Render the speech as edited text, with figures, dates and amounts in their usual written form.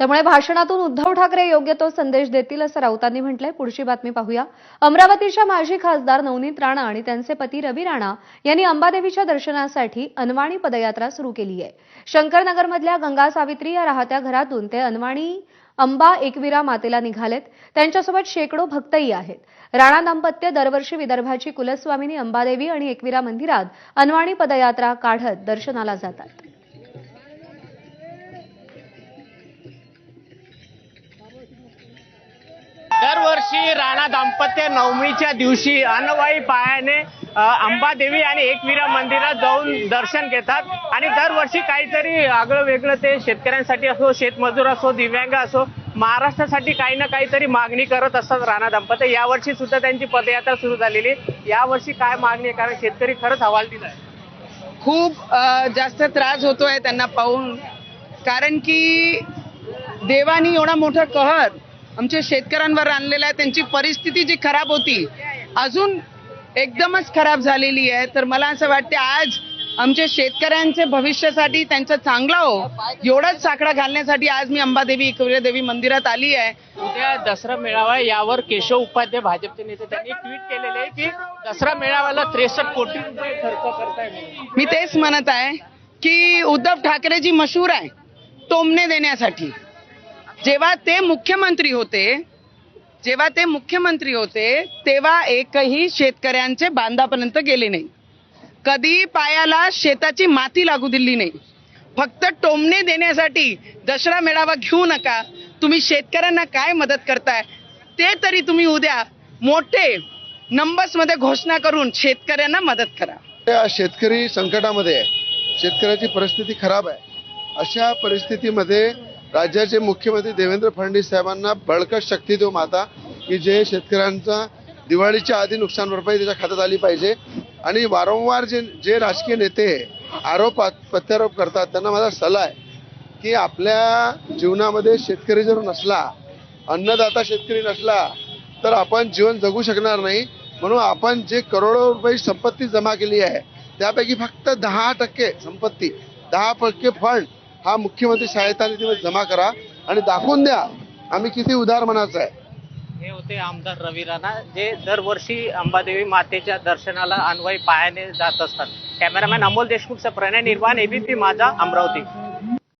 त्यामुळे भाषणातून उद्धव ठाकरे योग्य तो संदेश देतील असं राऊतांनी म्हटलंय। पुढची बातमी पाहूया। अमरावतीच्या माजी खासदार नवनीत राणा आणि त्यांचे पती रवी राणा यांनी अंबादेवीच्या दर्शनासाठी अनवाणी पदयात्रा सुरू केली आहे। शंकरनगरमधल्या गंगा सावित्री या राहत्या घरातून ते अनवाणी अंबा एकविरा मातेला निघालेत। त्यांच्यासोबत शेकडो भक्तही आहेत। राणा दाम्पत्य दरवर्षी विदर्भाची कुलस्वामिनी अंबादेवी आणि एकविरा मंदिरात अनवाणी पदयात्रा काढत दर्शनाला जातात। दरवर्षी राणा दाम्पत्य नवमीच्या दिवशी अनवाई पायाने अंबादेवी आणि एकविरा मंदिरात जाऊन दर्शन घेतात आणि दरवर्षी काहीतरी आगळं वेगळं ते शेतकऱ्यांसाठी असो, शेतमजूर असो, दिव्यांग असो, महाराष्ट्रासाठी काही ना काहीतरी मागणी करत असतात राणा दाम्पत्य। यावर्षी सुद्धा त्यांची पदयात्रा सुरू झालेली। यावर्षी काय मागणी आहे? कारण शेतकरी खरंच हवालदिल आहे। खूप जास्त त्रास होतोय त्यांना पाहून, कारण की देवानी एवढा मोठा कहर आमच्या शेतकऱ्यांवर आणलेला आहे। त्यांची परिस्थिती जी खराब होती अजून एकदमच खराब झालेली आहे। तर मला असं वाटतं आज आमच्या शेतकऱ्यांचे भविष्यासाठी त्यांचं चांगलं हो एवढाच साकडा घालण्यासाठी आज मी अंबादेवी एकविरा देवी मंदिरात आली आहे। उद्या दसरा मेळावा, यावर केशव उपाध्याय भाजपचे नेते त्यांनी ट्विट केलेले आहे की दसरा मेळाव्याला 63 कोटी रुपये खर्च करताय। मी तेच म्हणत आहे की उद्धव ठाकरे जी मशहूर आहे टोमणे देण्यासाठी। जेव्हा ते मुख्यमंत्री होते तेव्हा एकही शेतकऱ्यांचे बांधापर्यंत गेले नाही, कधी पायाला शेताची माती लागू दिली नाही। फक्त टोमणे देण्यासाठी दसरा मेळावा घेऊ नका, तुम्ही शेतकऱ्यांना काय मदत करताय ते तरी तुम्ही उद्या मोठे नंबर्स मध्ये घोषणा करून शेतकऱ्यांना मदत करा। शेतकरी संकटामध्ये आहे, शेतकऱ्याची परिस्थिती खराब आहे। अशा परिस्थितीमध्ये राज्याचे मुख्यमंत्री देवेंद्र फडणवीस साहेबांना बळकट शक्ती देऊ माता की जे शेतकऱ्यांचा दिवाळीच्या आधी नुकसान भरपाई त्याच्या खात्यात आली पाहिजे। आणि वारंवार जे राजकीय नेते आरोप प्रत्यारोप करतात त्यांना माझा सल्ला आहे की आपल्या जीवनामध्ये शेतकरी जर नसला, अन्नदाता शेतकरी नसला तर आपण जीवन जगू शकणार नाही। म्हणून आपण जे करोडो रुपये संपत्ती जमा केली आहे त्यापैकी फक्त 10% संपत्ती, 10% फंड हा मुख्यमंत्री सहायता निधीमध्ये जमा करा आणि दाखवून द्या आम्ही किती उदार मनाचं आहे। हे होते आमदार रवी राणा, जे दरवर्षी अंबादेवी मातेच्या दर्शनाला अनवाई पायाने जात असतात। कॅमेरामॅन अमोल देशमुखचा प्रणय निर्वाण, एबीपी माझा, अमरावती।